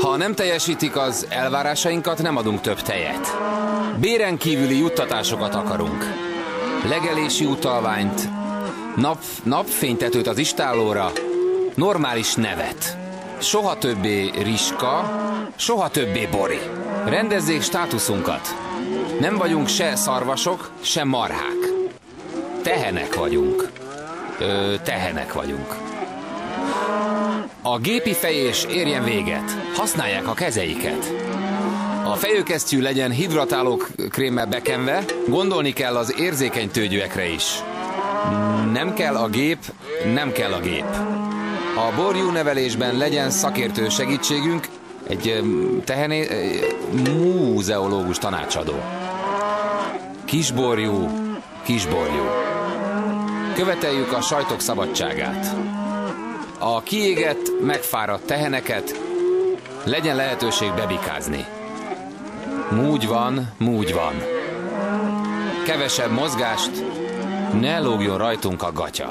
Ha nem teljesítik az elvárásainkat, nem adunk több tejet. Béren kívüli juttatásokat akarunk. Legelési utalványt, napfénytetőt az istállóra, normális nevet. Soha többé Riska, soha többé Bori. Rendezzék státuszunkat. Nem vagyunk se szarvasok, se marhák. Tehenek vagyunk. Tehenek vagyunk. A gépi fejés érjen véget. Használják a kezeiket. A fejőkesztyű legyen hidratáló krémmel bekenve, gondolni kell az érzékeny tőgyűekre is. Nem kell a gép, nem kell a gép. A borjú nevelésben legyen szakértő segítségünk, egy múzeológus tanácsadó. Kisborjú, kisborjú. Követeljük a sajtok szabadságát. A kiégett, megfáradt teheneket legyen lehetőség bebikázni. Múgy van, múgy van. Kevesebb mozgást, ne lógjon rajtunk a gatya.